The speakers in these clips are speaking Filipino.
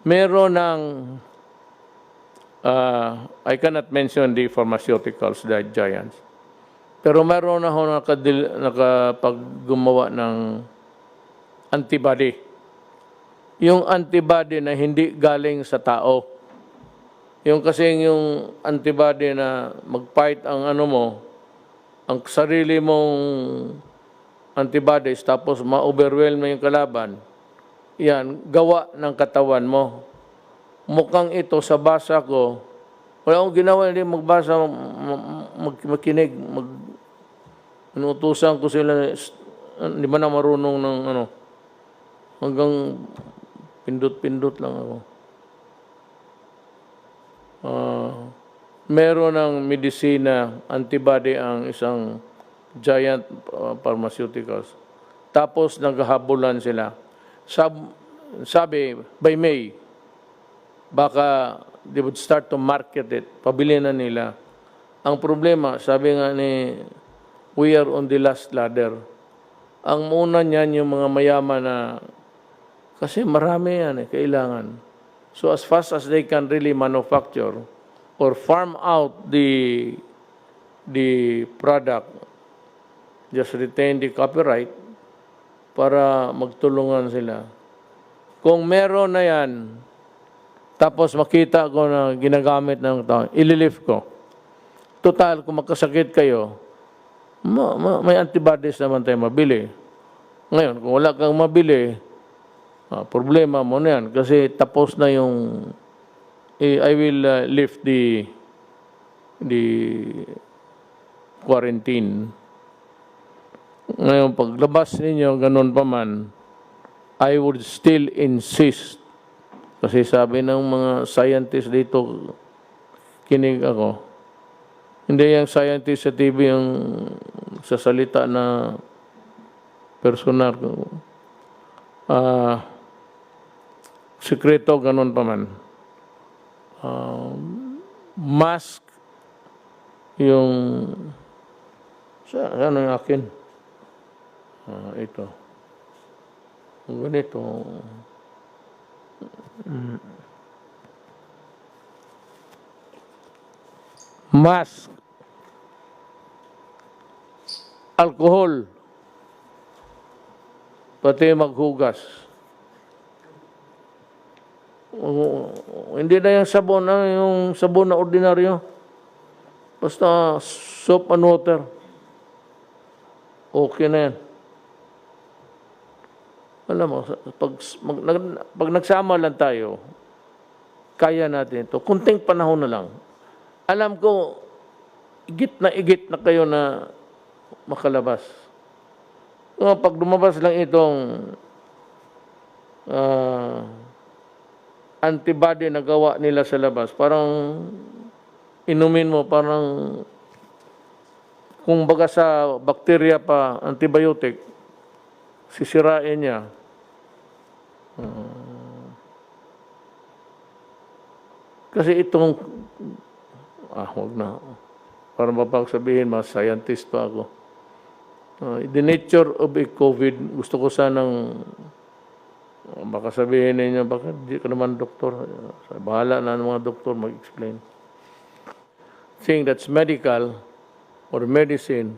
meron ng, I cannot mention the pharmaceuticals, the giants, pero meron na ho nakapaggumawa ng antibody. Yung antibody na hindi galing sa tao. Yung kasing yung antibody na mag-fight ang ano mo, ang sarili mong antibodies, tapos ma-overwhelm na yung kalaban, yan, gawa ng katawan mo. Mukhang ito sa basa ko, wala akong ginawa, hindi magbasa, makinig, inutusan ko sila, hindi ba na marunong ng ano, hanggang pindot-pindot lang ako. Meron ng medisina, antibody ang isang giant pharmaceuticals. Tapos naghahabulan sila. Sabi, by May, baka they would start to market it. Pabili na nila. Ang problema, sabi nga ni, we are on the last ladder. Ang muna niyan yung mga mayaman na, kasi marami yan kailangan. So as fast as they can really manufacture or farm out the product, just retain the copyright para magtulungan sila. Kung meron na yan, tapos makita ko na ginagamit ng tao, ililift ko. Total, kung magkasakit kayo, may antibodies naman tayo mabili. Ngayon, kung wala kang mabili, problema mo na yan. Kasi tapos na yung, I will lift the quarantine. Ngayon, paglabas ninyo, ganun pa man, I would still insist. Kasi sabi ng mga scientists dito, kinig ako. Hindi yung scientist sa TV yung sasalita na personal. Sekreto, ganun pa man. Mask, yung, ano yung akin? Ito. Ganito. Mask. Alcohol. Pati maghugas. Hindi na yung sabon na ordinaryo. Basta soap and water. Okay na yan. Alam mo, pag nagsama lang tayo, kaya natin ito. Kunting panahon na lang. Alam ko, igit na kayo na makalabas. Pag lumabas lang itong antibody na gawa nila sa labas, parang inumin mo, parang kung baga sa bakterya pa, antibiotic, sisirain niya. Kasi itong, wag na. Para mapagsabihin, mas scientist pa ako. The nature of a COVID, gusto ko sanang, baka sabihin ninyo, bakit di ka naman doktor? Bahala na ng mga doktor mag-explain. Thing that's medical or medicine,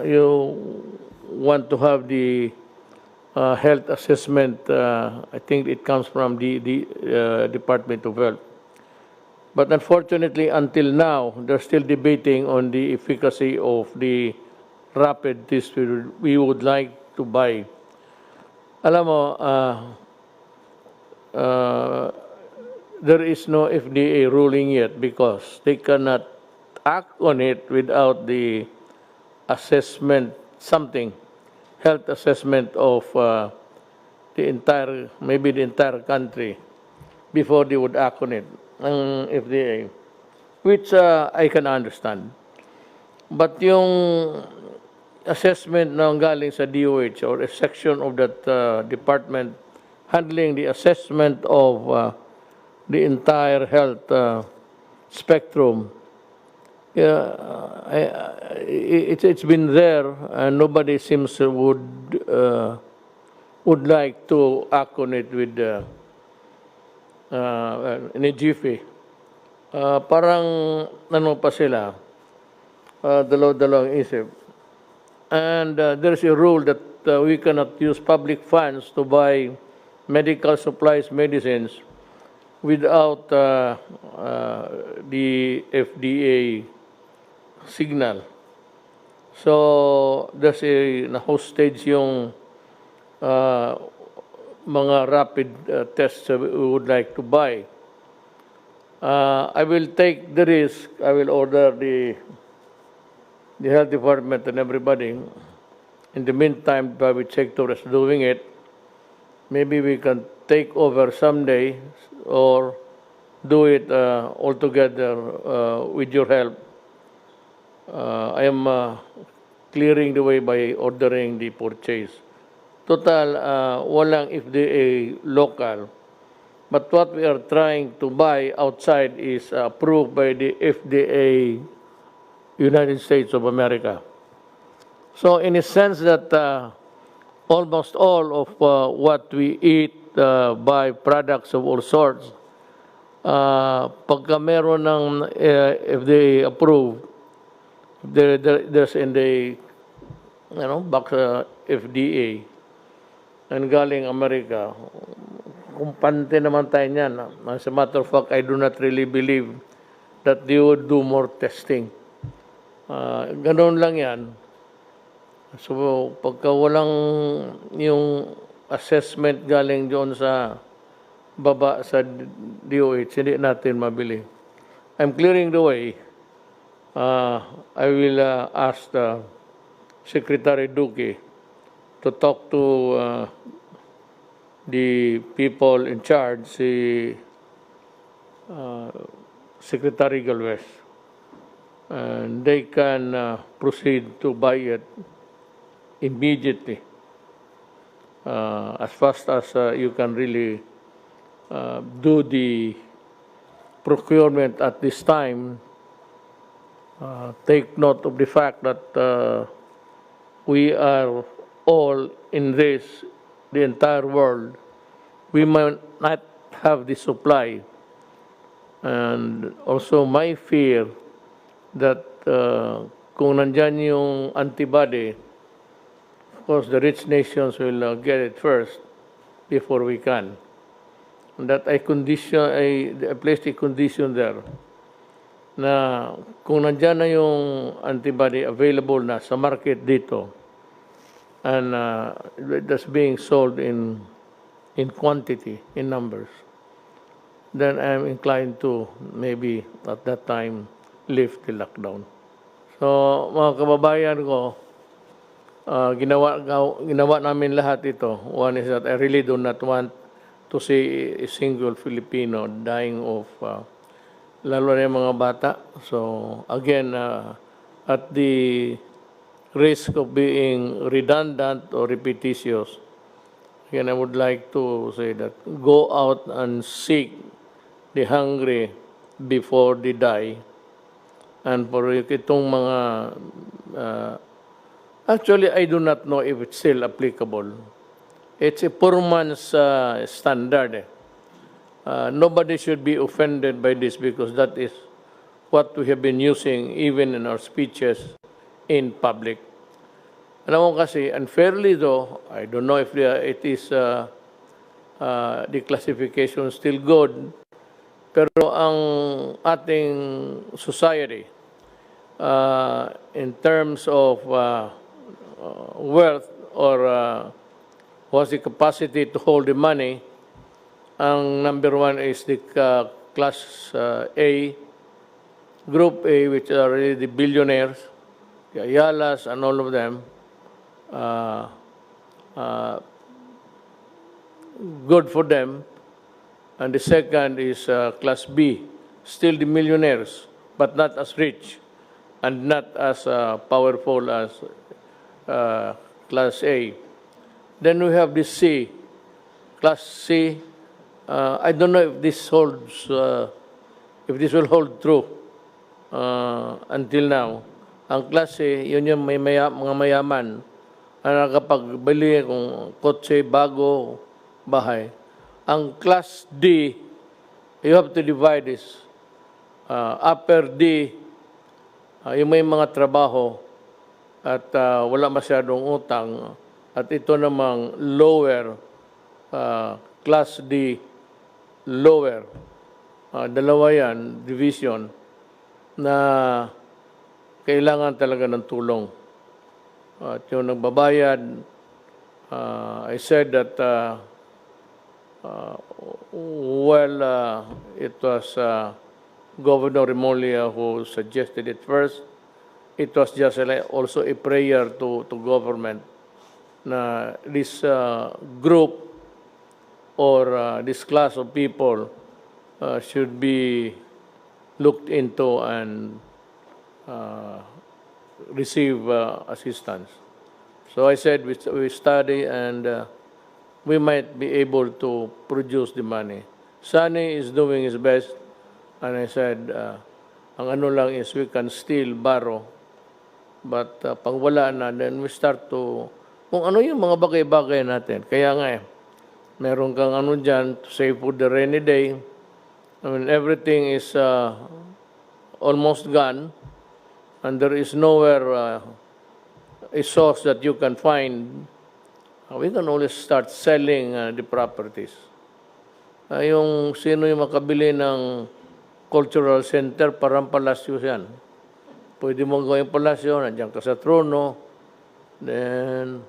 you want to have the health assessment. I think it comes from the Department of Health. But unfortunately, until now, they're still debating on the efficacy of the rapid test we would like to buy. Alam mo, there is no FDA ruling yet because they cannot act on it without the assessment, health assessment of maybe the entire country before they would act on it, ang FDA, which I can understand. But yung assessment na galing sa DOH or a section of that department handling the assessment of the entire health spectrum, it's been there and nobody seems would like to act on it with the, ni GFA. Parang ano pa sila, dalaw-dalawang isip. And there's a rule that we cannot use public funds to buy medical supplies, medicines, without the FDA signal. So, there's a hostage yung mga rapid tests that we would like to buy. I will take the risk. I will order the health department and everybody. In the meantime, private sector is doing it. Maybe we can take over someday or do it all together with your help. I am clearing the way by ordering the purchase. Total, walang FDA local. But what we are trying to buy outside is approved by the FDA, United States of America. So in a sense that almost all of what we eat by products of all sorts, pagka meron ng FDA approved, there's in the box FDA and galing Amerika, kumpante naman tayo niyan. As a matter of fact, I do not really believe that they would do more testing. Ganoon lang yan. So, pagka walang yung assessment galing doon sa baba sa DOH, hindi natin mabili. I'm clearing the way. I will ask Secretary Duque to talk to the people in charge, si Secretary Galvez, and they can proceed to buy it immediately, as fast as you can really do the procurement at this time. Take note of the fact that we are all in this, the entire world. We might not have the supply. And also my fear that kung nandyan yung antibody, of course the rich nations will get it first before we can. And that I placed a condition there na kung nandyan na yung antibody available na sa market dito and that's being sold in quantity, in numbers, then I'm inclined to maybe at that time lift the lockdown. So mga kababayan ko, ginawa namin lahat ito. One is that I really do not want to see a single Filipino dying of lalo na yung mga bata. So again, at the risk of being redundant or repetitious, again, I would like to say that go out and seek the hungry before they die. And for itong mga, actually, I do not know if it's still applicable. It's a 4 months standard. Nobody should be offended by this because that is what we have been using even in our speeches in public. Alam mo kasi, unfairly though, I don't know if it is the classification still good, pero ang ating society, in terms of wealth or what's the capacity to hold the money, ang number one is the class A, group A, which are really the billionaires, the Ayalas and all of them. Good for them. And the second is class B, still the millionaires, but not as rich and not as powerful as class A. Then we have the C, class C. I don't know if this holds, if this will hold true until now. Ang class A, yun yung mga mayaman na nakapagbili kung kotse, bago, bahay. Ang class D, you have to divide this. Upper D, yung may mga trabaho at wala masyadong utang, at ito namang lower, class D, lower. Dalawa yan, division, na kailangan talaga ng tulong. At yung nagbabayad, I said that it was Governor Remulla who suggested it first. It was just also a prayer to government na this group or this class of people should be looked into and receive assistance. So I said we study and we might be able to produce the money. Sunny is doing his best, and I said, ang ano lang is we can still borrow, but pag wala na, then we start to, kung ano yung mga bagay-bagay natin. Kaya nga meron kang ano dyan to save for the rainy day. I mean, everything is almost gone, and there is nowhere a source that you can find. We can always start selling the properties. Yung sino yung makabili ng cultural center, parang palasyo yan. Pwede mong gawing palasyo, nandiyan ka sa trono, then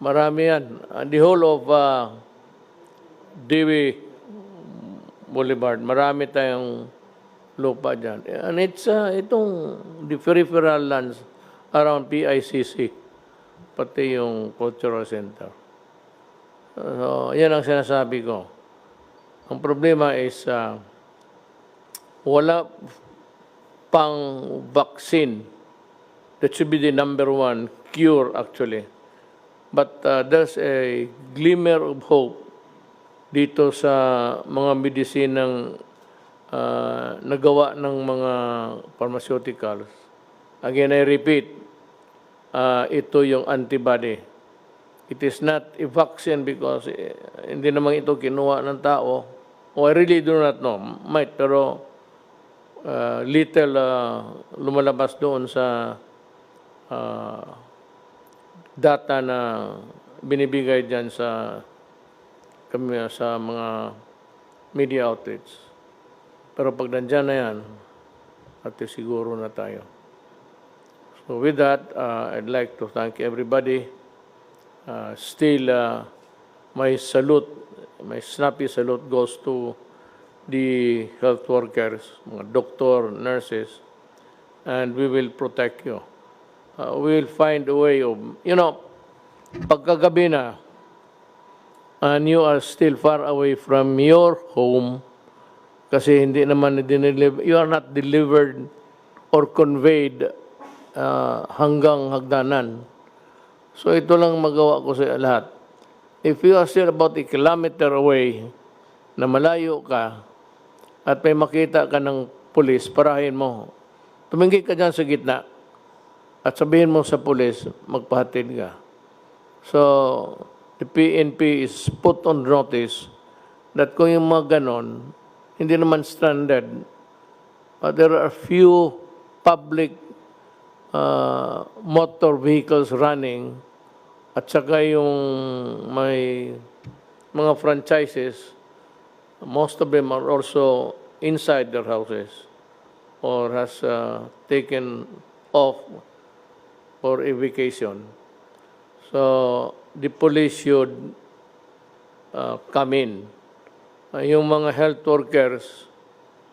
marami yan. The whole of Dewi Boulevard, marami tayong lupa dyan. And it's itong the peripheral lands around PICC, pati yung cultural center. So, yan ang sinasabi ko. Ang problema is wala pang vaccine. That should be the number one cure, actually. But there's a glimmer of hope dito sa mga medisinang nagawa ng mga pharmaceuticals. Again, I repeat, ito yung antibody. It is not a vaccine because hindi naman ito kinuha ng tao. I really do not know. Might, pero little lumalabas doon sa data na binibigay dyan sa mga media outlets. Pero pag nandyan na yan, at siguro na tayo. So with that, I'd like to thank everybody. Still, my salute, my snappy salute goes to the health workers, mga doctor, nurses, and we will protect you. We will find a way of, pagkagabi na, and you are still far away from your home, kasi hindi naman you are not delivered or conveyed hanggang hagdanan. So ito lang magawa ko sa lahat. If you are still about a kilometer away, na malayo ka, at may makita ka ng pulis, parahin mo. Tumingin ka dyan sa gitna, at sabihin mo sa pulis, magpahatid ka. So, the PNP is put on notice that kung yung mga ganon, hindi naman stranded, there are few public motor vehicles running, at saka yung may mga franchises, most of them are also inside their houses or has taken off for a vacation. So the police should come in. Yung mga health workers,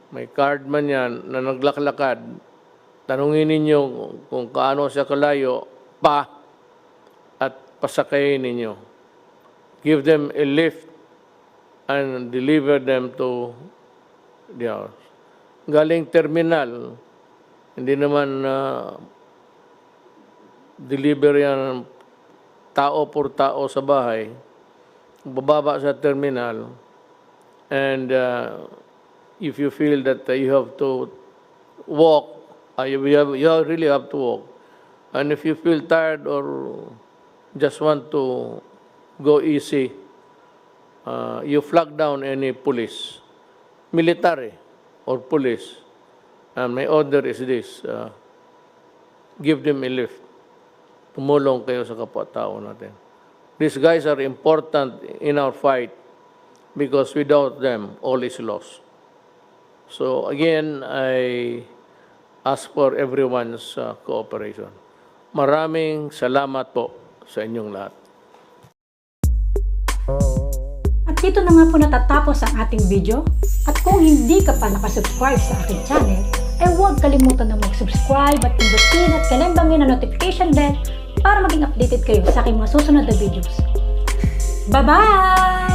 may card man yan na naglaklakad, tanungin ninyo kung kaano siya kalayo at pasakayin ninyo. Give them a lift and deliver them to the house. Galing terminal, hindi naman deliver yan tao por tao sa bahay. Bababa sa terminal, and if you feel that you have to walk, you really have to walk. And if you feel tired or just want to go easy, you flag down any police military or police, and my order is this, give them a lift. Tumulong kayo sa kapwa-tao natin. These guys are important in our fight because without them, all is lost. So again, I ask for everyone's cooperation. Maraming salamat po sa inyong lahat. At dito na nga po natatapos ang ating video. At kung hindi ka pa nakasubscribe sa aking channel, ay huwag kalimutan na mag-subscribe at pindutin at kalembangin ang notification bell para maging updated kayo sa aking mga susunod na videos. Bye-bye!